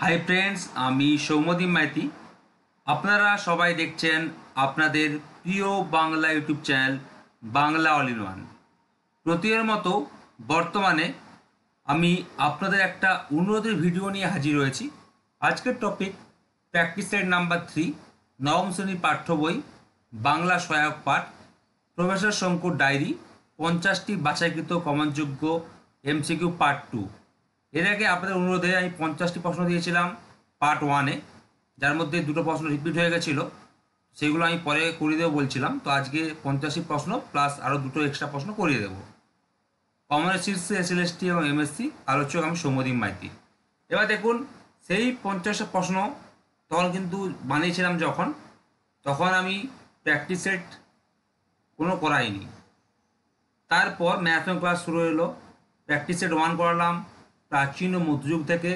Hi friends, আমি সৌম্যদীপ মাইতি। আপনারা সবাই দেখছেন আপনাদের প্রিয় Bangla YouTube channel Bangla all in one. প্রতিদিনের মতো বর্তমানে আমি আপনাদের একটা অনুরোধের ভিডিও নিয়ে হাজির হয়েছি। আজকের টপিক প্র্যাকটিস সেট নাম্বার 3, নবম শ্রেণীর পাঠ্য বই, বাংলা সহায়ক পাঠ, প্রফেসর শঙ্কুর ডায়েরি, 50টি বাছাইকৃত কমনযোগ্য এমসিকিউ পার্ট 2। এর আগে আপনাদের অনুরোধে আমি 50টি প্রশ্ন দিয়েছিলাম পার্ট 1-এ, যার মধ্যে দুটো প্রশ্ন রিপিট হয়ে গেছিলো, সেগুলো আমি পরে করিয়ে দেবো বলছিলাম। তো আজকে 50টি প্রশ্ন প্লাস আরও দুটো এক্সট্রা প্রশ্ন করিয়ে দেবো। কমনের শীর্ষে এসএলএসটি এবং এমএসসি, আলোচক আমি সৌম্যদীপ মাইতি। এবার দেখুন, সেই 50টা প্রশ্ন তখন কিন্তু বানিয়েছিলাম তখন আমি প্র্যাকটিস সেট কোনো করাইনি। তারপর ম্যাথমেটিক্স ক্লাস শুরু হলো, প্র্যাকটিস সেট 1 করালাম প্রাচীন ও মধ্যযুগ থেকে,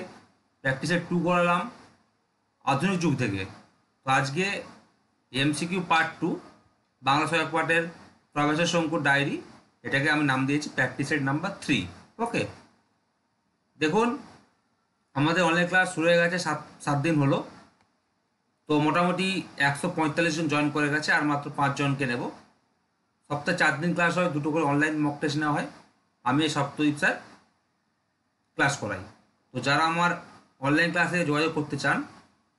প্র্যাকটিস সেট 2 করালাম আধুনিক যুগ থেকে। তো আজকে এমসিকিউ পার্ট 2, বাংলা সহায়ক পাঠের প্রফেসর শঙ্কুর ডায়েরি, এটাকে আমি নাম দিয়েছি প্র্যাকটিস সেট নাম্বার 3। ওকে, দেখুন আমাদের অনলাইন ক্লাস শুরু হয়ে গেছে, 7 দিন হলো। তো মোটামুটি 145 জন জয়েন করে গেছে, আর মাত্র 5 জনকে নেব। সপ্তাহে 4 দিন ক্লাস হয়, 2টো করে অনলাইন মক টেস্ট নেওয়া হয়। আমি এই সপ্তাহে স্যার ক্লাস করাই। তো যারা আমার অনলাইন ক্লাসে যোগাযোগ করতে চান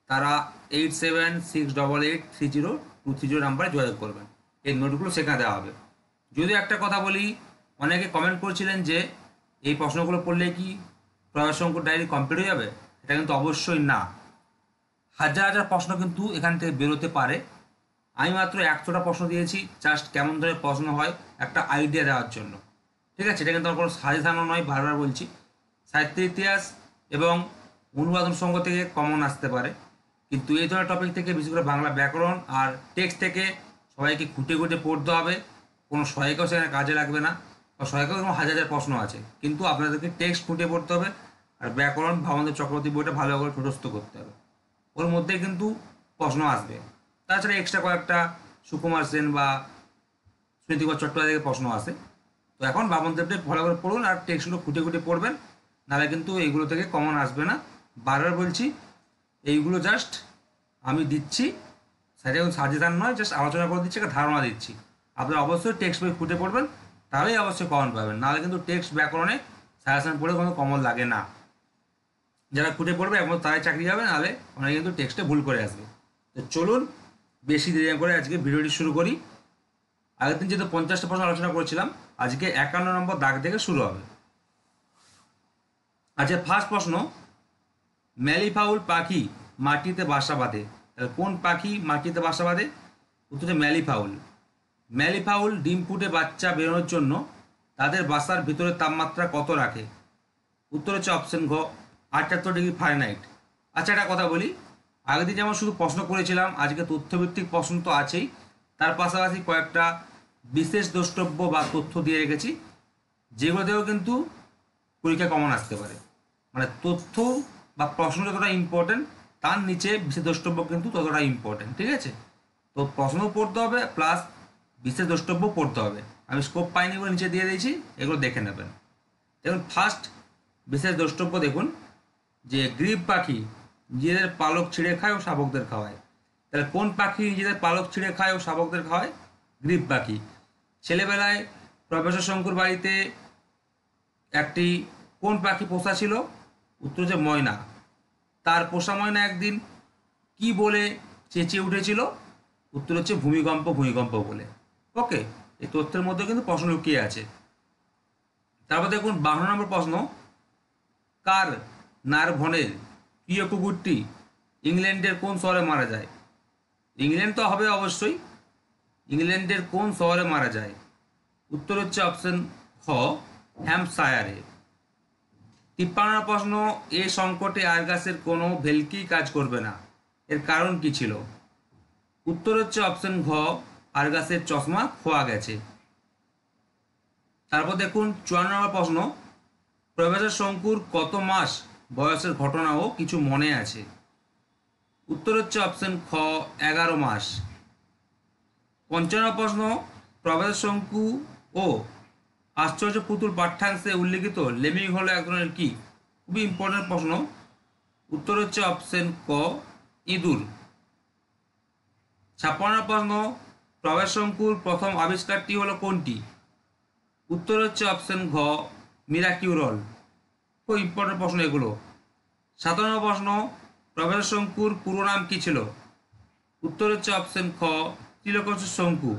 তারা 8768830230 নাম্বারে যোগাযোগ করবেন। এই নোটগুলো সেখানে দেওয়া হবে। যদি একটা কথা বলি, অনেকে কমেন্ট করেছিলেন যে এই প্রশ্নগুলো পড়লে কি প্রফেসর শঙ্কুর ডায়েরি কমপ্লিট হয়ে যাবে। এটা কিন্তু অবশ্যই না। হাজার হাজার প্রশ্ন কিন্তু এখান থেকে বেরোতে পারে। আমি মাত্র 100টা প্রশ্ন দিয়েছি, জাস্ট কেমন ধরনের প্রশ্ন হয় একটা আইডিয়া দেওয়ার জন্য। ঠিক আছে, এটা কিন্তু আমার কোনো সাজেশানও নয়, বারবার বলছি। সাহিত্য ইতিহাস এবং অনুবাদন সংঘ থেকে কমন আসতে পারে, কিন্তু এই ধরনের টপিক থেকে বিশেষ করে বাংলা ব্যাকরণ আর টেক্সট থেকে সবাইকে খুঁটে খুঁটে পড়তে হবে। কোনো সহায়িকাও সেখানে কাজে লাগবে না, বা সহায়িকাও কোনো হাজার হাজার প্রশ্ন আছে, কিন্তু আপনাদেরকে টেক্সট খুঁটে পড়তে হবে। আর ব্যাকরণ ভাবনদেব চক্রবর্তী বইটা ভালো করে ঠোঁটস্থ করতে হবে, ওর মধ্যে কিন্তু প্রশ্ন আসবে। তাছাড়া এক্সট্রা কয়েকটা সুকুমার সেন বা সুনীতিকুমার চট্টোপাধ্যায় থেকে প্রশ্ন আসে। তো এখন বামনদেবটা ভালো করে পড়ুন আর টেক্সটগুলো খুঁটে খুঁটে পড়বেন, নাহলে কিন্তু এইগুলো থেকে কমন আসবে না। বারবার বলছি, এইগুলো জাস্ট আমি দিচ্ছি, সেটা কোনো সাজেশান নয়, জাস্ট আলোচনা করে দিচ্ছি, একটা ধারণা দিচ্ছি। আপনারা অবশ্যই টেক্সট বই খুঁটে পড়বেন, তাহলেই অবশ্যই কমন পাবেন, নাহলে কিন্তু টেক্সট ব্যাকরণে সাজেশান পড়ে কোনো কমন লাগে না। যারা খুঁটে পড়বে একমাত্র তারাই চাকরি যাবে, নাহলে অনেকে কিন্তু টেক্সটে ভুল করে আসবে। তো চলুন বেশি দেরি করে আজকে ভিডিওটি শুরু করি। আগের দিন যেহেতু 50টা প্রশ্ন আলোচনা করেছিলাম, আজকে 51 নম্বর দাগ থেকে শুরু হবে। আচ্ছা, ফার্স্ট প্রশ্ন, ম্যালিফাউল পাখি মাটিতে বাসা বাঁধে। তাহলে কোন পাখি মাটিতে বাসা বাঁধে? উত্তর হচ্ছে ম্যালিফাউল। ম্যালিফাউল ডিম ফুটে বাচ্চা বেরোনোর জন্য তাদের বাসার ভিতরে তাপমাত্রা কত রাখে? উত্তর হচ্ছে অপশন ঘ, 78 ডিগ্রি ফারেনহাইট। আচ্ছা, একটা কথা বলি, আগের দিন যেমন শুধু প্রশ্ন করেছিলাম, আজকে তথ্যভিত্তিক প্রশ্ন তো আছেই, তার পাশাপাশি কয়েকটা বিশেষ দ্রষ্টব্য বা তথ্য দিয়ে রেখেছি, যেগুলোতেও কিন্তু পরীক্ষা কমন আসতে পারে। মানে তথ্য বা প্রশ্ন যতটা ইম্পর্টেন্ট, তার নিচে বিশেষ দ্রষ্টব্য কিন্তু ততটা ইম্পর্টেন্ট। ঠিক আছে, তো প্রশ্নও পড়তে হবে প্লাস বিশেষ দ্রষ্টব্য পড়তে হবে। আমি স্কোপ পাইনি বলে নিচে দিয়ে দিয়েছি, এগুলো দেখে নেবেন। দেখুন, ফার্স্ট বিশেষ দ্রষ্টব্য দেখুন যে গ্রিব পাখি নিজেদের পালক ছিঁড়ে খায় ও শাবকদের খাওয়ায়। তাহলে কোন পাখি নিজেদের পালক ছিঁড়ে খায় ও শাবকদের খাওয়ায়? গ্রিব পাখি। ছেলেবেলায় প্রফেসর শঙ্কুর বাড়িতে একটি কোন পাখি পোষা ছিল? উত্তর হচ্ছে ময়না। তার পোষা ময়না একদিন কি বলে চেঁচিয়ে উঠেছিল? উত্তর হচ্ছে ভূমিকম্প ভূমিকম্প বলে। ওকে, এই তথ্যের মধ্যে কিন্তু প্রশ্ন লুকিয়ে আছে। তারপর দেখুন 52 নম্বর প্রশ্ন, কার নারভনের প্রিয় কুকুরটি ইংল্যান্ডের কোন শহরে মারা যায়? ইংল্যান্ড তো হবে অবশ্যই, ইংল্যান্ডের কোন শহরে মারা যায়? উত্তর হচ্ছে অপশন খ, হ্যাম্পশায়ারে। 53 নম্বর প্রশ্ন, এ সংকটে আরগাসের কোনো ভেলকি কাজ করবে না, এর কারণ কি ছিল? উত্তর হচ্ছে অপশন ঘ, আরগাসের চশমা খোয়া গেছে। তারপর দেখুন 54 নম্বর প্রশ্ন, প্রফেসর শঙ্কুর কত মাস বয়সের ঘটনাও কিছু মনে আছে? উত্তর হচ্ছে অপশন খ, 11 মাস। 55 প্রশ্ন, প্রফেসর শঙ্কু ও আশ্চর্য পুতুল পাঠ্যাংশে উল্লিখিত লেমিং হলো এক ধরনের কি? খুবই ইম্পর্টেন্ট প্রশ্ন। উত্তর হচ্ছে অপশন ক ইঁদুর। 56 প্রশ্ন, প্রবেশ শঙ্কুর প্রথম আবিষ্কারটি হলো কোনটি? উত্তর হচ্ছে অপশন ঘ মিরাকিউরল। খুব ইম্পর্টেন্ট প্রশ্ন এগুলো। 57 প্রশ্ন, প্রবেশ শঙ্কুর পুরো নাম কি ছিল? উত্তর হচ্ছে অপশন খ ত্রিলোকসের শঙ্কু।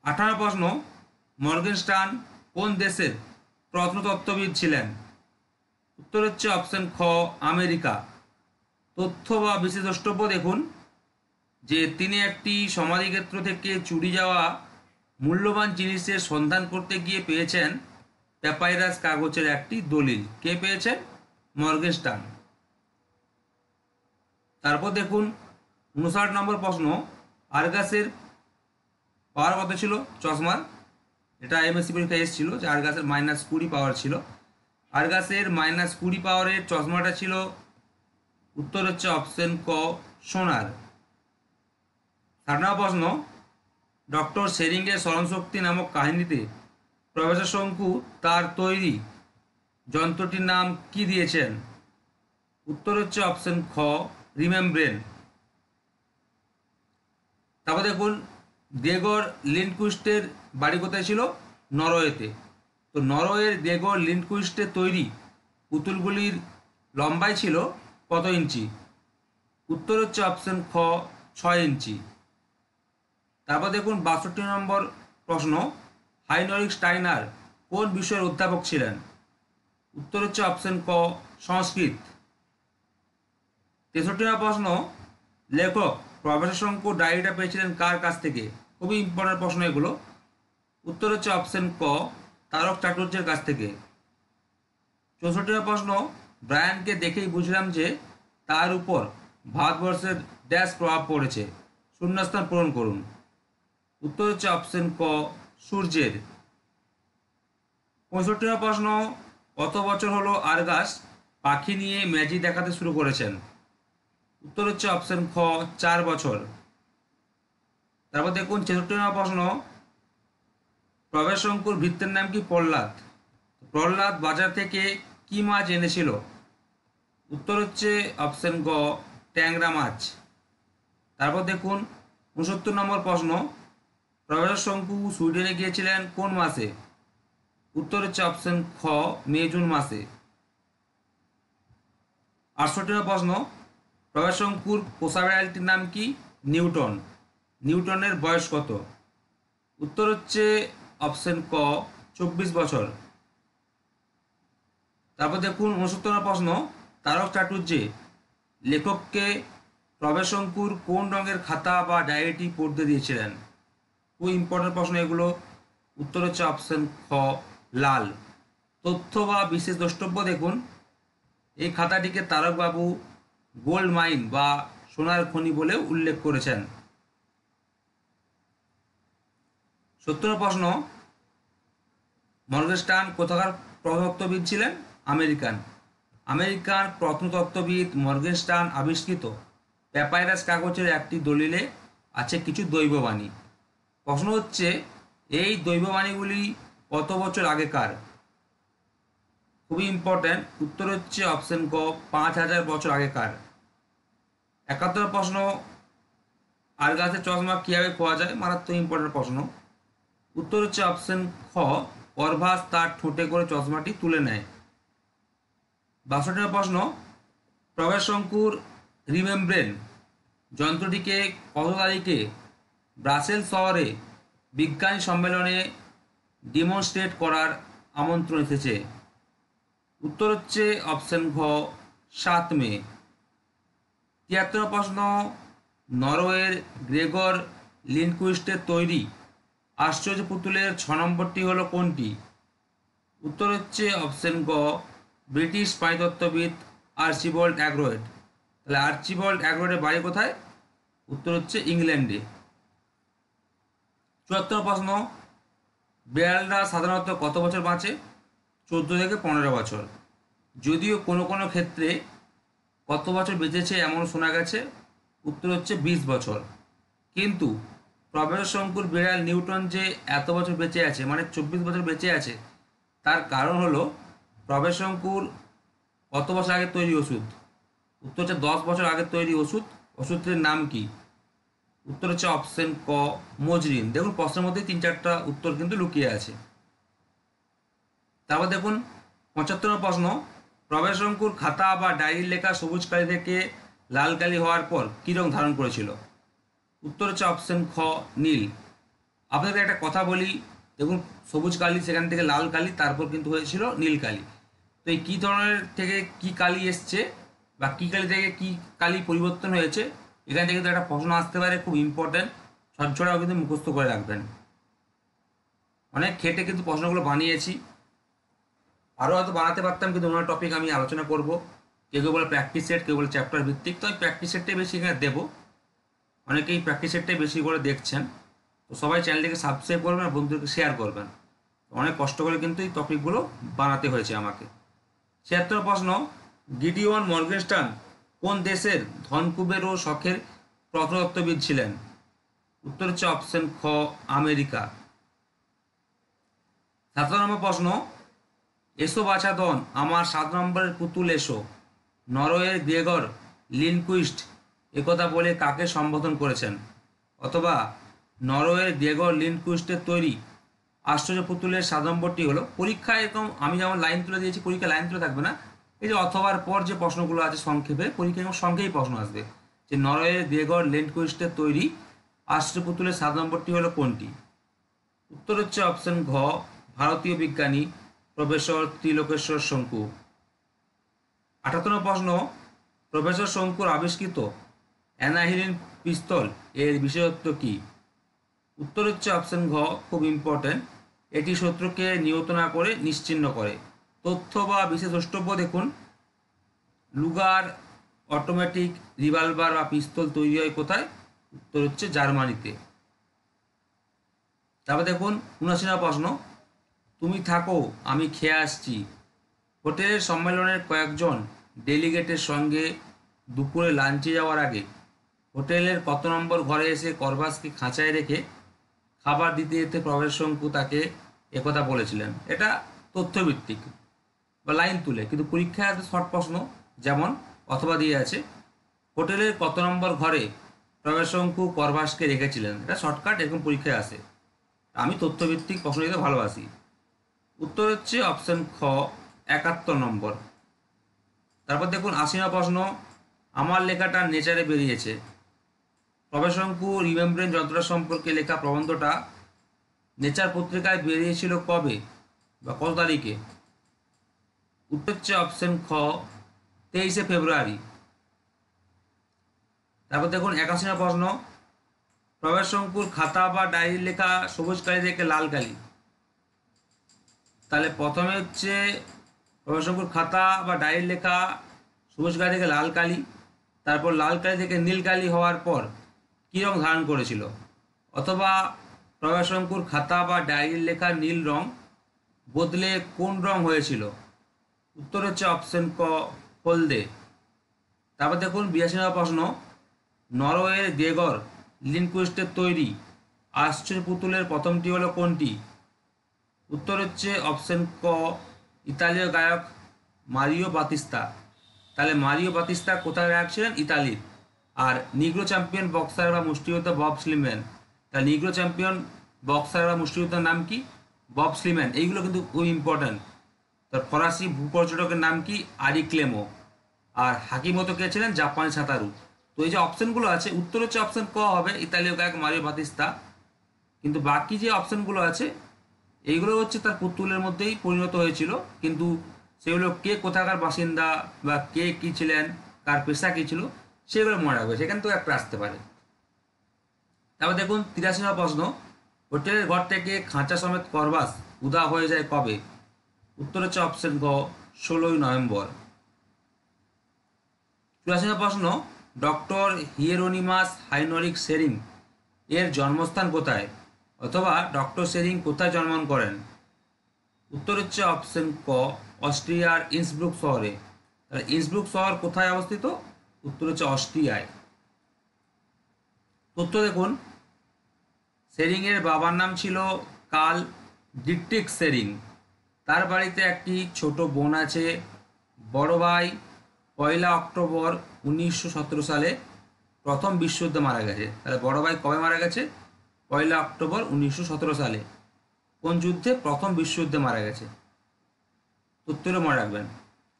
58 প্রশ্ন, মর্গেনস্টার্ন কোন দেশের প্রত্নতত্ত্ববিদ ছিলেন? উত্তর হচ্ছে অপশন খ আমেরিকা। তথ্য বা বিশেষ দ্রষ্টব্য দেখুন যে তিনি একটি সমাধিক্ষেত্র থেকে চুরি যাওয়া মূল্যবান জিনিসের সন্ধান করতে গিয়ে পেয়েছেন প্যাপাইরাস কাগজের একটি দলিল। কে পেয়েছেন? মর্গেনস্টার্ন। তারপর দেখুন 59 নম্বর প্রশ্ন, আর্গাসের পাওয়ার কত ছিল চশমার? এটা এমএসসি পরীক্ষায় এসেছিল যে আর্গাসের -20 পাওয়ার ছিল। আর্গাসের -20 পাওয়ারের চশমাটা ছিল, উত্তর হচ্ছে অপশন ক সোনার। 60 প্রশ্ন, ডক্টর শেরিংয়ের স্মরণশক্তি নামক কাহিনীতে প্রফেসর শঙ্কু তার তৈরি যন্ত্রটির নাম কি দিয়েছেন? উত্তর হচ্ছে অপশন খ রিমেমব্রেন। তারপর দেখুন গ্রেগর লিন্ডকুইস্টের বাড়ি কোথায় ছিল? নরওয়েতে। তো নরওয়ের গ্রেগর লিন্ডকুইস্টের তৈরি পুতুলগুলির লম্বাই ছিল কত ইঞ্চি? উত্তর হচ্ছে অপশন খ 6 ইঞ্চি। তারপর দেখুন 62 নম্বর প্রশ্ন, হাইনরিক স্টাইনার কোন বিষয়ের অধ্যাপক ছিলেন? উত্তর হচ্ছে অপশন ক সংস্কৃত। 63 নম্বর প্রশ্ন, লেখক প্রফেসর শঙ্কু ডায়েরিটা পেয়েছিলেন কার কাছ থেকে? খুবই ইম্পর্টেন্ট প্রশ্ন এগুলো। উত্তর হচ্ছে অপশন ক তারক চাটুর্যের কাছ থেকে। 64 নম্বর প্রশ্ন, ব্রায়ানকে দেখেই বুঝলাম যে তার উপর ভারতবর্ষের ড্যাশ প্রভাব পড়েছে, শূন্যস্থান পূরণ করুন। উত্তর হচ্ছে অপশন ক সূর্যের। 65 নম্বর প্রশ্ন, কত বছর হলো আর্গাস পাখি নিয়ে ম্যাজিক দেখাতে শুরু করেছেন? উত্তর হচ্ছে অপশন খ 4 বছর। তারপর দেখুন 66 নম্বর প্রশ্ন, প্রবেশ শঙ্কুর ভৃত্যের নাম কি? প্রহ্লাদ। প্রহ্লাদ বাজার থেকে কি মাছ এনেছিল? উত্তর হচ্ছে অপশন গ ট্যাংরা মাছ। তারপর দেখুন 69 নম্বর প্রশ্ন, প্রফেসর শঙ্কু সুইডেনে গিয়েছিলেন কোন মাসে? উত্তর হচ্ছে অপশন খ মে জুন মাসে। 68 নম্বর প্রশ্ন, প্রফেসর শঙ্কুর পোষা বিড়ালটির নাম কি? নিউটন। নিউটনের বয়স কত? উত্তর হচ্ছে অপশন ক 24 বছর। তারপর দেখুন 69 নম্বর প্রশ্ন, তারক চাটুর্যে লেখককে প্রবেশ শঙ্কুর কোন রঙের খাতা বা ডায়েরিটি পড়তে দিয়েছিলেন? খুব ইম্পর্টেন্ট প্রশ্ন এগুলো। উত্তর হচ্ছে অপশন খ লাল। তথ্য বা বিশেষ দ্রষ্টব্য দেখুন, এই খাতাটিকে তারকবাবু গোল্ড মাইন বা সোনার খনি বলে উল্লেখ করেছেন। 70 প্রশ্ন, মর্গেনস্টার্ন কোথাকার প্রত্নতত্ত্ববিদ ছিলেন? আমেরিকান। আমেরিকান প্রত্নতত্ত্ববিদ মর্গেনস্টার্ন আবিষ্কৃত প্যাপাইরাস কাগজের একটি দলিলে আছে কিছু দৈববাণী। প্রশ্ন হচ্ছে এই দৈববাণীগুলি কত বছর আগেকার? খুবই ইম্পর্ট্যান্ট। উত্তর হচ্ছে অপশন ক 5000 বছর আগেকার। 71 প্রশ্ন, আর্গাসের চশমা কীভাবে খোয়া যায়? মারাত্মক ইম্পর্ট্যান্ট প্রশ্ন। উত্তর হচ্ছে অপশন খ করভাস তার ঠোঁটে করে চশমাটি তুলে নেয়। 62 প্রশ্ন, প্রবেশ শঙ্কুর রিমেমব্রেন যন্ত্রটিকে কত তারিখে ব্রাসেলস শহরে বিজ্ঞানী সম্মেলনে ডেমনস্ট্রেট করার আমন্ত্রণ এসেছে? উত্তর হচ্ছে অপশন ঘ 7 মে। 73 প্রশ্ন, নরওয়ের গ্রেগর লিন্ডকুইস্টের তৈরি আশ্চর্য পুতুলের 6 নম্বরটি হলো কোনটি? উত্তর হচ্ছে অপশন গ ব্রিটিশ প্রাণীতত্ত্ববিদ আর্চিবাল্ড অ্যাগ্রোয়েড। তাহলে আর্চিবাল্ড অ্যাগ্রোয়েডের বাড়ি কোথায়? উত্তর হচ্ছে ইংল্যান্ডে। 74 প্রশ্ন, বিড়ালরা সাধারণত কত বছর বাঁচে? 14 থেকে 15 বছর। যদিও কোনো কোনো ক্ষেত্রে কত বছর বেঁচেছে এমন শোনা গেছে, উত্তর হচ্ছে 20 বছর। কিন্তু প্রফেসর শঙ্কুর বিড়াল নিউটন যে এত বছর বেঁচে আছে, মানে 24 বছর বেঁচে আছে, তার কারণ হলো প্রফেসর শঙ্কুর কত বছর আগে তৈরি ওষুধ? উত্তর হচ্ছে 10 বছর আগে তৈরি ওষুধ। ওষুধটির নাম কি? উত্তর হচ্ছে অপশন ক, মজরিন। দেখুন প্রশ্নের মধ্যে 3-4টা উত্তর কিন্তু লুকিয়ে আছে। তারপর দেখুন 75 প্রশ্ন, প্রবেশ অঙ্কুর খাতা বা ডায়েরির লেখা সবুজ কালি থেকে লাল কালি হওয়ার পর কী রং ধারণ করেছিল? উত্তর হচ্ছে অপশন খ, নীল। আপনাদের একটা কথা বলি, দেখুন সবুজ কালি সেখান থেকে লাল কালি, তারপর কিন্তু হয়েছিল নীল কালি। তো এই কী ধরনের থেকে কী কালি এসছে বা কী কালি থেকে কী কালি পরিবর্তন হয়েছে, এখান থেকে কিন্তু একটা প্রশ্ন আসতে পারে, খুব ইম্পর্ট্যান্ট। সচ্ছরাও কিন্তু মুখস্থ করে রাখবেন। অনেক খেটে কিন্তু প্রশ্নগুলো বানিয়েছি, আরও হয়তো বানাতে পারতাম, কিন্তু অন্য টপিক আমি আলোচনা করব। কেউ কেউ বলে প্র্যাকটিস সেট, কেউ বলে চ্যাপ্টার ভিত্তিক, তো আমি প্র্যাকটিস সেটটাই বেশি এখানে দেবো। অনেকেই প্র্যাকটিস সেটটাই বেশি করে দেখছেন। তো সবাই চ্যানেলটিকে সাবস্ক্রাইব করবেন আর বন্ধুদেরকে শেয়ার করবেন। অনেক কষ্ট করে কিন্তু এই টপিকগুলো বানাতে হয়েছে আমাকে। 76 প্রশ্ন, গিডিওন মর্গেনস্টার্ন কোন দেশের ধনকুবের ও শখের প্রত্নতত্ত্ববিদ ছিলেন? উত্তর হচ্ছে অপশন খ, আমেরিকা। 7 নম্বর প্রশ্ন, এসো বাছাধন আমার 7 নম্বরের পুতুল এসো, নরওয়ের গ্রেগর লিনকুইস্ট একথা বলে কাকে সম্বোধন করেছেন? অথবা নরওয়ের গ্রেগর লিনকুইস্টের তৈরি আশ্চর্য পুতুলের 7 নম্বরটি হলো, পরীক্ষায় এরকম আমি যেমন লাইন তুলে দিয়েছি, পরীক্ষা লাইন তুলে থাকবে না, এই যে অথবার পর যে প্রশ্নগুলো আছে সংক্ষেপে, পরীক্ষায় সংখ্যেই প্রশ্ন আসবে যে নরওয়ের গ্রেগর লিনকুইস্টের তৈরি আশ্চর্য পুতুলের 7 নম্বরটি হলো কোনটি? উত্তর হচ্ছে অপশন ঘ, ভারতীয় বিজ্ঞানী প্রফেসর ত্রিলোকেশ্বর শঙ্কু। 78 প্রশ্ন, প্রফেসর শঙ্কুর আবিষ্কৃত অ্যানাহিলিন পিস্তল এর বিশেষত্ব কি? উত্তর হচ্ছে অপশন ঘ, খুব ইম্পর্টেন্ট, এটি শত্রুকে নিহত না করে নিশ্চিহ্ন করে। তথ্য বা বিশেষ দ্রষ্টব্য দেখুন, লুগার অটোমেটিক রিভলভার বা পিস্তল তৈরি হয় কোথায়? উত্তর হচ্ছে জার্মানিতে। তারপর দেখুন 79 প্রশ্ন, তুমি থাকো আমি খেয়ে আসছি হোটেলের সম্মেলনের কয়েকজন ডেলিগেটের সঙ্গে দুপুরে লাঞ্চে যাওয়ার আগে হোটেলের কত নম্বর ঘরে এসে করবাসকে খাঁচায় রেখে খাবার দিতে যেতে প্রবেশ শঙ্কু তাকে একথা বলেছিলেন? এটা তথ্যভিত্তিক বা লাইন তুলে, কিন্তু পরীক্ষায় আসবে শর্ট প্রশ্ন, যেমন অথবা দিয়ে আছে, হোটেলের কত নম্বর ঘরে প্রবেশ শঙ্কু করবাসকে রেখেছিলেন? এটা শর্টকাট, এরকম পরীক্ষায় আসে। আমি তথ্যভিত্তিক প্রশ্ন দিতে ভালোবাসি। উত্তর হচ্ছে অপশন খ, 71 নম্বর। তারপর দেখুন 80 প্রশ্ন, আমার লেখাটা নেচারে বেরিয়েছে, প্রবেশ শঙ্কু রিমেম্ব্রেন্স যন্ত্রটা সম্পর্কে লেখা প্রবন্ধটা নেচার পত্রিকায় বেরিয়েছিল কবে বা কত তারিখে? উত্তর হচ্ছে অপশন খ, 23শে ফেব্রুয়ারি। তারপর দেখুন 81 প্রশ্ন, প্রবেশ শঙ্কুর খাতা বা ডায়েরির লেখা সবুজ কালি থেকে লাল কালি। তাহলে প্রথমে হচ্ছে প্রবেশ শঙ্কুর খাতা বা ডায়েরির লেখা সবুজ কালি থেকে লাল কালি, তারপর লাল কালি থেকে নীল কালি হওয়ার পর কী রং ধারণ করেছিল? অথবা প্রবেশ শঙ্কুর খাতা বা ডায়েরির লেখা নীল রং বদলে কোন রং হয়েছিল? উত্তর হচ্ছে অপশন ক, হলদে। তারপর দেখুন 82 প্রশ্ন, নরওয়ের গ্রেগর লিনকুইস্টের তৈরি আশ্চর্য পুতুলের প্রথমটি হলো কোনটি? উত্তর হচ্ছে অপশন ক, ইতালীয় গায়ক মারিও বাতিস্তা। তাহলে মারিও বাতিস্তা কোথায় গায়ক ছিলেন? ইতালির। আর নিগ্রো চ্যাম্পিয়ন বক্সার বা মুষ্টিযোদ্ধা বব স্লিম্যান, তাহলে নিগ্রো চ্যাম্পিয়ন বক্সার বা মুষ্টিযোদ্ধার নাম কি? Bob Sleeman. এইগুলো কিন্তু খুব ইম্পর্ট্যান্ট। তার ফরাসি ভূপর্যটকের নাম কি? আরি ক্লেমো। আর হাকিমতো কে ছিলেন? জাপানি সাঁতারু। তো এই যে অপশনগুলো আছে, উত্তর হচ্ছে অপশন ক হবে, ইতালীয় গায়ক মারিও বাতিস্তা। কিন্তু বাকি যে অপশনগুলো আছে এইগুলো হচ্ছে তার পুতুলের মধ্যেই পরিণত হয়েছিল, কিন্তু সেগুলো কে কোথাকার বাসিন্দা বা কে কী ছিলেন, কার পেশা কী ছিল, সেগুলো মনে রাখবে, সেখান থেকেও একটা আসতে পারে। তারপর দেখুন 83 প্রশ্ন, হোটেলের ঘর থেকে খাঁচা সমেত করবাস উদা হয়ে যায় কবে? উত্তর হচ্ছে অপশন গ, 16ই নভেম্বর। 84 প্রশ্ন, ডক্টর হিয়েরোনিমাস হাইনরিক সেরিং এর জন্মস্থান কোথায়? অথবা ডক্টর সেরিং কোথায় জন্মগ্রহণ করেন? উত্তর হচ্ছে অপশন ক, অস্ট্রিয়ার ইন্সব্রুক শহরে। তাহলে ইন্সব্রুক শহর কোথায় অবস্থিত? উত্তর হচ্ছে অস্ট্রিয়ায়। তথ্য দেখুন, সেরিংয়ের বাবার নাম ছিল কার্ল ডিট্রিক সেরিং। তার বাড়িতে একটি ছোট বোন আছে বড় ভাই 1 অক্টোবর 1917 সালে প্রথম বিশ্বযুদ্ধে মারা গেছে। তাহলে বড় ভাই কবে মারা গেছে? 1 অক্টোবর 1917 সালে। কোন যুদ্ধে? প্রথম বিশ্বযুদ্ধে মারা গেছে। উত্তরে মনে রাখবেন।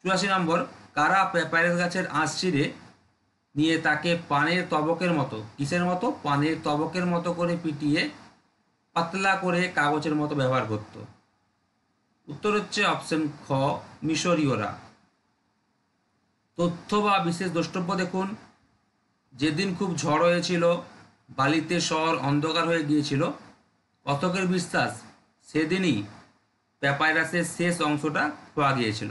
84 নম্বর, কারা প্যাপাইরাস গাছের আঁশ ছিঁড়ে নিয়ে তাকে পানের তবকের মতো, কিসের মতো? পানের তবকের মতো করে পিটিয়ে পাতলা করে কাগজের মতো ব্যবহার করত? উত্তর হচ্ছে অপশন খ, মিশরীয়রা। তথ্য বা বিশেষ দ্রষ্টব্য দেখুন। যেদিন খুব ঝড় হয়েছিল, বালিতে শহর অন্ধকার হয়ে গিয়েছিল, কথকের বিশ্বাস সেদিনই প্যাপাইরাসের শেষ অংশটা পাওয়া গিয়েছিল।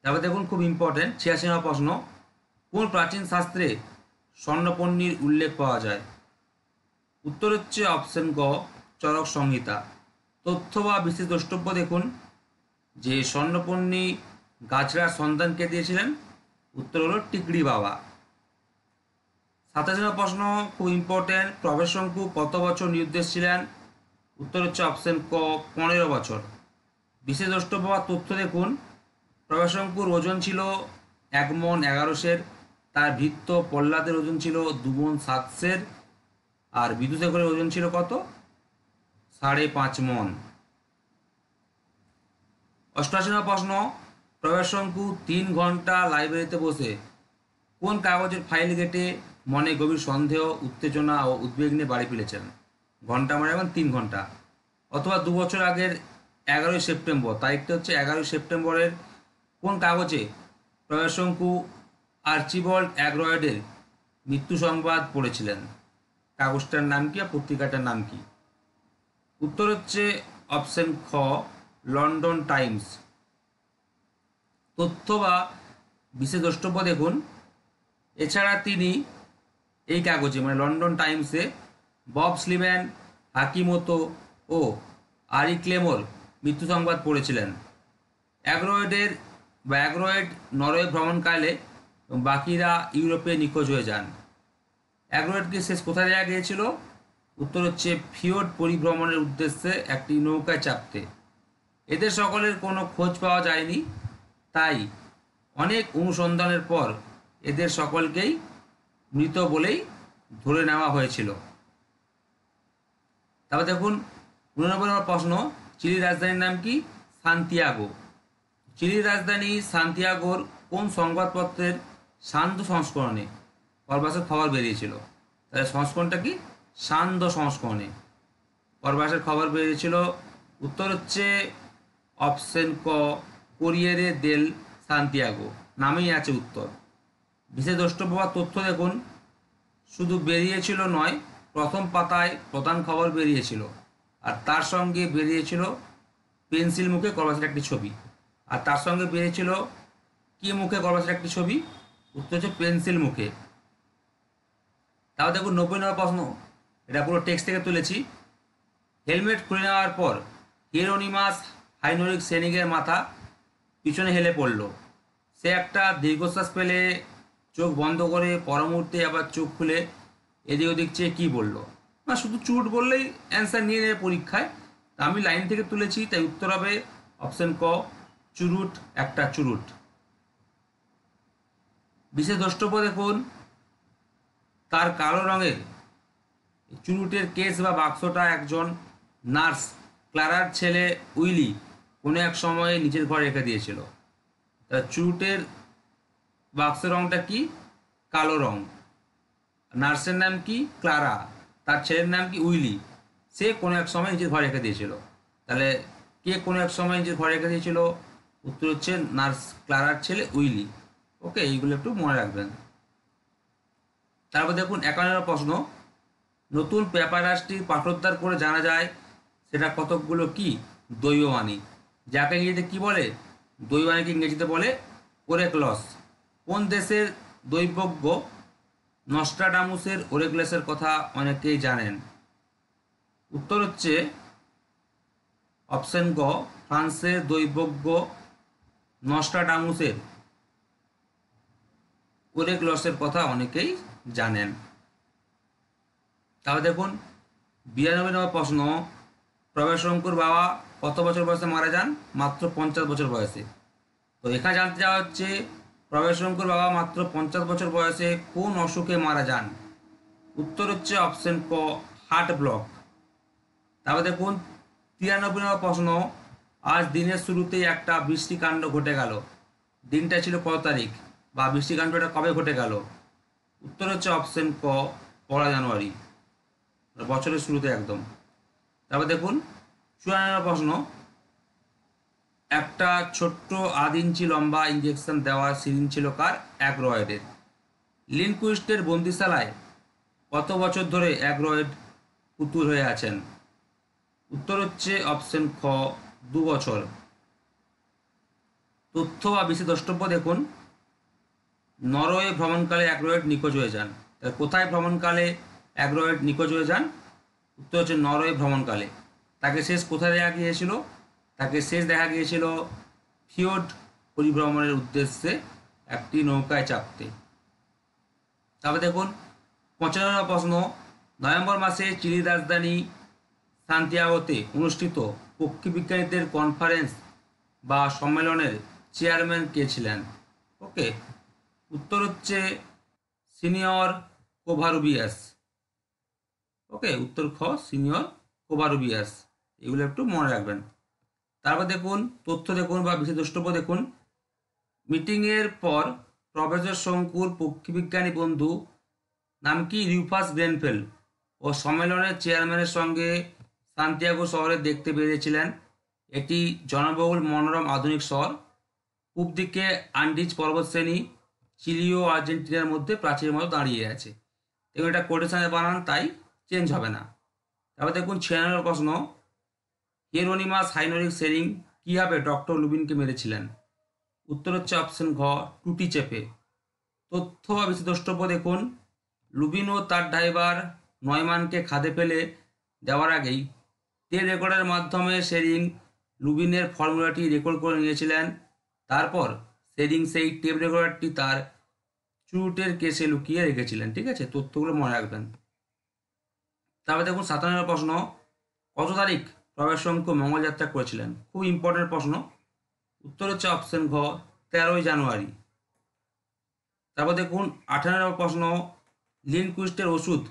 তারপর দেখুন, খুব ইম্পর্টেন্ট 86 নম্বর প্রশ্ন, কোন প্রাচীন শাস্ত্রে স্বর্ণপন্নীর উল্লেখ পাওয়া যায়? উত্তর হচ্ছে অপশন গ, চরক সংহিতা। তথ্য বা বিশেষ দ্রষ্টব্য দেখুন, যে স্বর্ণপন্নী গাছড়ার সন্ধানকে দিয়েছিলেন? উত্তর হলো টিকড়ি বাবা। 27 নম্বর প্রশ্ন, খুব ইম্পর্টেন্ট, প্রবেশ শঙ্কু কত বছর নিরুদ্দেশ ছিলেন? উত্তর হচ্ছে অপশন ক, 15 বছর। বিশেষ দ্রষ্টব্য বা তথ্য দেখুন, প্রবেশ শঙ্কুর ওজন ছিল 1 মণ 1100, তার ভৃত্য প্রহ্লাদের ওজন ছিল 2 মণ 700, আর বিদুশেখরের ওজন ছিল কত? 5.5 মণ। 88 নম্বর প্রশ্ন, প্রবেশ শঙ্কু 3 ঘন্টা লাইব্রেরিতে বসে কোন কাগজের ফাইল ঘেটে মনে গভীর সন্দেহ, উত্তেজনা ও উদ্বেগ নিয়ে বাড়ি ফিরেছেন? ঘন্টা মানে এখন 3 ঘন্টা। অথবা 2 বছর আগের 11ই সেপ্টেম্বর, তারিখটা হচ্ছে 11ই সেপ্টেম্বরের কোন কাগজে প্রবেশ শঙ্কু আর্চিবল্ড অ্যাগ্রয়েডের মৃত্যু সংবাদ পড়েছিলেন? কাগজটার নাম কি আর পত্রিকাটার নাম কি? উত্তর হচ্ছে অপশন খ, লন্ডন টাইমস। তথ্য বা বিশেষ দ্রষ্টব্য দেখুন, এছাড়া তিনি এই কাগজে মানে লন্ডন টাইমসে বব স্লিম্যান, হাকিমোতো ও আরি ক্লেমোর মৃত্যু সংবাদ পড়েছিলেন। অ্যাগ্রয়েড নরওয়ে ভ্রমণকালে বাকিরা ইউরোপে নিখোঁজ হয়ে যান। অ্যাগ্রয়েডকে শেষ কোথায় যাওয়া গিয়েছিল? উত্তর হচ্ছে ফিওর্ড পরিভ্রমণের উদ্দেশ্যে একটি নৌকায় চাপতে। এদের সকলের কোনো খোঁজ পাওয়া যায়নি, তাই অনেক অনুসন্ধানের পর এদের সকলকেই মৃত বলেই ধরে নেওয়া হয়েছিল। তারপর দেখুন 89 নম্বর প্রশ্ন, চিলির রাজধানীর নাম কি? সান্তিয়াগো। চিলির রাজধানী সান্তিয়াগোর কোন সংবাদপত্রের সান্ধ্য সংস্করণে করবাসের খবর বেরিয়েছিল? তাহলে সংস্করণটা কি? সান্ধ্য সংস্করণে করবাসের খবর বেরিয়েছিল। উত্তর হচ্ছে অপশন ক, কোরিয়েরে দেল সান্তিয়াগো, নামেই আছে উত্তর। বিশেষ দ্রষ্টব্য বা তথ্য দেখুন, শুধু বেরিয়েছিল নয়, প্রথম পাতায় প্রধান খবর বেরিয়েছিল, আর তার সঙ্গে বেরিয়েছিল পেন্সিল মুখে করবাসের একটি ছবি। আর তার সঙ্গে বেরিয়েছিল কি মুখে করবাসের একটি ছবি? উত্তর হচ্ছে পেন্সিল মুখে। তাও দেখুন 90 নম্বর প্রশ্ন, এটা পুরো টেক্সট থেকে তুলেছি। হেলমেট খুলে নেওয়ার পর হিরোনিমাস হাইনরিক সেনিগের মাথা পিছনে হেলে পড়ল। সে একটা দীর্ঘশ্বাস ফেলে চোখ বন্ধ করে পর মুহূর্তে আবার চোখ খুলে এদিক ওদিক চেয়ে কী বলল? না, শুধু চুরুট বললেই অ্যান্সার নিয়ে নেবে পরীক্ষায়। তা আমি লাইন থেকে তুলেছি, তাই উত্তর হবে অপশন ক, চুরুট, একটা চুরুট। বিশেষ দ্রষ্টব্য দেখুন, তার কালো রঙের চুরুটের কেস বা বাক্সটা একজন নার্স ক্লারার ছেলে উইলি কোনো এক সময়ে নিজের ঘরে রেখে দিয়েছিল। তার চুরুটের বাক্সের রঙটা কি? কালো রং। নার্সের নাম কি? ক্লারা। তার ছেলের নাম কি? উইলি। সে কোনো এক সময় নিজের ঘরে রেখে দিয়েছিল। তাহলে কে কোনো এক সময় নিজের ঘরে রেখে দিয়েছিল? উত্তর হচ্ছে নার্স ক্লারার ছেলে উইলি। ওকে, এইগুলো একটু মনে রাখবেন। তারপর দেখুন 51 প্রশ্ন, নতুন প্যাপারাসটি পাঠোদ্ধার করে জানা যায় সেটা কতকগুলো কি দৈববাণী, যাকে ইংরেজিতে কি বলে? দৈববাণীকে ইংরেজিতে বলে ওরেকলস। কোন দেশের দৈবজ্ঞ নস্ট্রাডামুসের ওরেকলসের কথা অনেকেই জানেন? উত্তর হচ্ছে অপশন গ, ফ্রান্সের দৈবজ্ঞ নস্ট্রাডামুসের ওরেকলসের কথা অনেকেই জানেন। তাহলে দেখুন 92 নম্বর প্রশ্ন, প্রবেশ শঙ্কুর বাবা কত বছর বয়সে মারা যান? মাত্র 50 বছর বয়সে। তো এখানে জানতে যাওয়া হচ্ছে প্রভাস শঙ্কুর বাবা মাত্র 50 বছর বয়সে কোন অসুখে মারা যান? উত্তর হচ্ছে অপশন ক, হার্ট ব্লক। তারপর দেখুন 93 নম্বর প্রশ্ন, আজ দিনের শুরুতেই একটা বৃষ্টিকাণ্ড ঘটে গেল, দিনটা ছিল কত তারিখ বা বৃষ্টিকাণ্ডটা কবে ঘটে গেল? উত্তর হচ্ছে অপশন ক, 1 জানুয়ারি, বছরের শুরুতে একদম। তারপর দেখুন 54 নম্বর প্রশ্ন, একটা ছোট্ট 1.5 ইঞ্চি লম্বা ইঞ্জেকশন দেওয়া সিরিঞ্জ ছিল কার? অ্যাগ্রয়েডের। লিনকুইস্টের বন্দিশালায় কত বছর ধরে অ্যাগ্রয়েড পুতুল হয়ে আছেন? উত্তর হচ্ছে অপশন খ, 2 বছর। তথ্য বা বিশেষ দ্রষ্টব্য দেখুন, নরওয়ে ভ্রমণকালে অ্যাগ্রয়েড নিখোঁজ হয়ে যান। তাহলে কোথায় ভ্রমণকালে অ্যাগ্রয়েড নিখোঁজ হয়ে যান? উত্তর হচ্ছে নরওয়ে ভ্রমণকালে। তাকে শেষ কোথায় দেখা গিয়েছিল? তাকে শেষ দেখা গিয়েছিল ফিওর্ড পরিভ্রমণের উদ্দেশ্যে একটি নৌকায় চাপতে। তারপরে দেখুন 95 প্রশ্ন, নভেম্বর মাসে চিলির রাজধানী সান্তিয়াগোতে অনুষ্ঠিত পক্ষীবিজ্ঞানীদের কনফারেন্স বা সম্মেলনের চেয়ারম্যান কে ছিলেন? ওকে, উত্তর হচ্ছে সিনিয়র কোভারুবিয়াস। ওকে, উত্তর খ, সিনিয়র কোভারুবিয়াস। এগুলো একটু মনে রাখবেন। তারপর দেখুন তথ্য দেখুন বা বিশেষ দ্রষ্টব্য দেখুন, মিটিংয়ের পর প্রফেসর শঙ্কুর পক্ষীবিজ্ঞানী বন্ধু নাম কি? রিউফাস গ্রেনফেল ও সম্মেলনের চেয়ারম্যানের সঙ্গে সান্তিয়াগো শহরে দেখতে বেরিয়েছিলেন। এটি জনবহুল মনোরম আধুনিক শহর। পূব দিকে আন্ডিজ পর্বতশ্রেণী চিলি ও আর্জেন্টিনার মধ্যে প্রাচীরের মতো দাঁড়িয়ে আছে। এবং এটা কোটেশনে বানান, তাই চেঞ্জ হবে না। তারপর দেখুন 96 প্রশ্ন, হিয়েরোনিমাস হাইনরিক সেরিং কীভাবে ডক্টর লুবিনকে মেরেছিলেন? উত্তর হচ্ছে অপশন ঘ, টুটি চেপে। তথ্য বা বিশেষ দ্রষ্টব্য দেখুন, লুবিন ও তার ড্রাইভার নয়মানকে খাদে ফেলে দেওয়ার আগেই টেপ রেকর্ডের মাধ্যমে সেরিং লুবিনের ফর্মুলাটি রেকর্ড করে নিয়েছিলেন। তারপর সেরিং সেই টেপ রেকর্ডারটি তার চুরুটের কেসে লুকিয়ে রেখেছিলেন। ঠিক আছে, তথ্যগুলো মনে রাখবেন। তারপরে দেখুন 97 প্রশ্ন, কত তারিখ প্রভাস শঙ্কু মঙ্গল যাত্রা করেছিলেন? খুব ইম্পর্টেন্ট প্রশ্ন। উত্তর হচ্ছে অপশন ঘ, 13 জানুয়ারি। তারপর দেখুন 98 প্রশ্ন, লিনকুইস্টের ওষুধ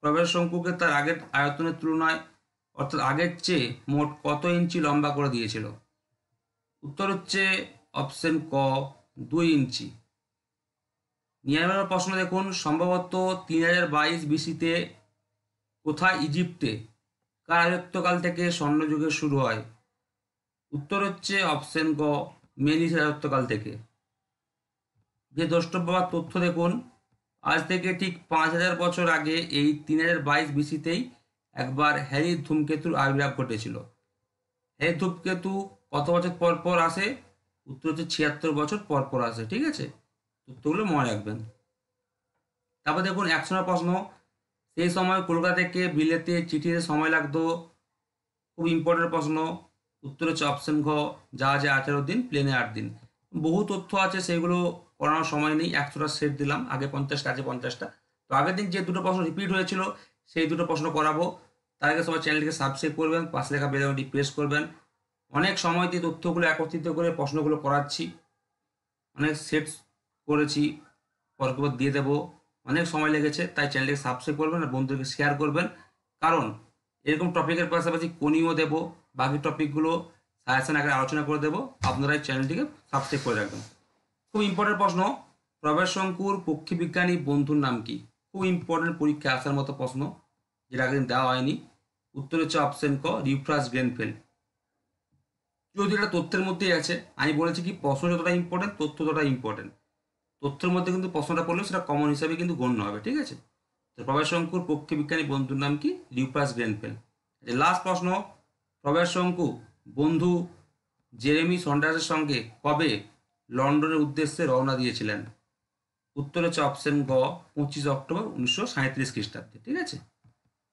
প্রভাস শঙ্কুকে তার আগের আয়তনের তুলনায় অর্থাৎ আগের চেয়ে মোট কত ইঞ্চি লম্বা করে দিয়েছিল? উত্তর হচ্ছে অপশন ক, 2 ইঞ্চি। 99 প্রশ্ন দেখুন, সম্ভবত 3022 বিসিতে কোথায় ইজিপ্টে কার রাজত্বকাল থেকে স্বর্ণযুগের শুরু হয়? উত্তর হচ্ছে অপশন গ, মেনিস রাজত্বকাল থেকে। যে দ্রষ্টব্য বা তথ্য দেখুন, আজ থেকে ঠিক 5000 বছর আগে এই 3022 বিসিতেই একবার হ্যারি ধূমকেতুর আবির্ভাব ঘটেছিল। হ্যারি ধূমকেতু কত বছর পর পর আসে? উত্তর হচ্ছে 76 বছর পর পর আসে। ঠিক আছে, তথ্যগুলো মনে রাখবেন। তারপর দেখুন 100 প্রশ্ন, সেই সময় কলকাতা থেকে বিলেতে চিঠিতে সময় লাগতো। খুব ইম্পর্টেন্ট প্রশ্ন। উত্তর হচ্ছে অপশন ঘ, জাহাজে 18 দিন, প্লেনে 8 দিন। বহু তথ্য আছে, সেগুলো করানোর সময় নেই। 100টা সেট দিলাম, আগে 50টা আছে 50টা। তো আগের দিন যে দুটো প্রশ্ন রিপিট হয়েছিল সেই দুটো প্রশ্ন করাবো। তার আগে সবাই চ্যানেলটিকে সাবস্ক্রাইব করবেন, পাশে লেখা বেল আইকনটি প্রেস করবেন। অনেক সময় দিয়ে তথ্যগুলো একত্রিত করে প্রশ্নগুলো করাচ্ছি, অনেক সেট করেছি, পরপর দিয়ে দেবো। অনেক সময় লেগেছে, তাই চ্যানেলটিকে সাবস্ক্রাইব করবেন আর বন্ধুদেরকে শেয়ার করবেন। কারণ এরকম টপিকের পাশাপাশি কোনিও দেবো, বাকি টপিকগুলো সাজেশন আকারে আলোচনা করে দেবো। আপনারা এই চ্যানেলটিকে সাবস্ক্রাইব করে রাখবেন। খুব ইম্পর্টেন্ট প্রশ্ন, প্রভাস শঙ্কুর পক্ষীবিজ্ঞানী বন্ধুর নাম কি? খুব ইম্পর্টেন্ট, পরীক্ষায় আসার মতো প্রশ্ন, যেটা আগের দিন দেওয়া হয়নি। উত্তর হচ্ছে অপশন ক, রিউফাস গ্রেনফেল। যদি এটা তথ্যের মধ্যেই আছে, আমি বলেছি কি প্রশ্ন যতটা ইম্পর্টেন্ট তথ্য ততটা ইম্পর্টেন্ট। তথ্যের মধ্যে কিন্তু প্রশ্নটা পড়লেও সেটা কমন হিসাবে কিন্তু গণ্য হবে। ঠিক আছে, তো প্রভাস শঙ্কুর পক্ষীবিজ্ঞানী বন্ধুর নাম কি? Rufus Grenfell. লাস্ট প্রশ্ন, প্রভাস শঙ্কু বন্ধু জেরেমি সন্ডার্সের সঙ্গে কবে লন্ডনের উদ্দেশ্যে রওনা দিয়েছিলেন? উত্তর হচ্ছে অপশন গ, 25 অক্টোবর 1937 খ্রিস্টাব্দে। ঠিক আছে,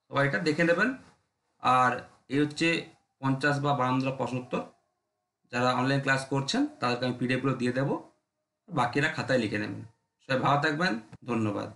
সবাই এটা দেখে নেবেন। আর এই হচ্ছে 50 বা 52 প্রশ্নোত্তর। যারা অনলাইন ক্লাস করছেন তাদেরকে আমি পিডিএফগুলো দিয়ে দেবো, বাকিরা খাতায় লিখে নেবেন। সবাই ভালো থাকবেন, ধন্যবাদ।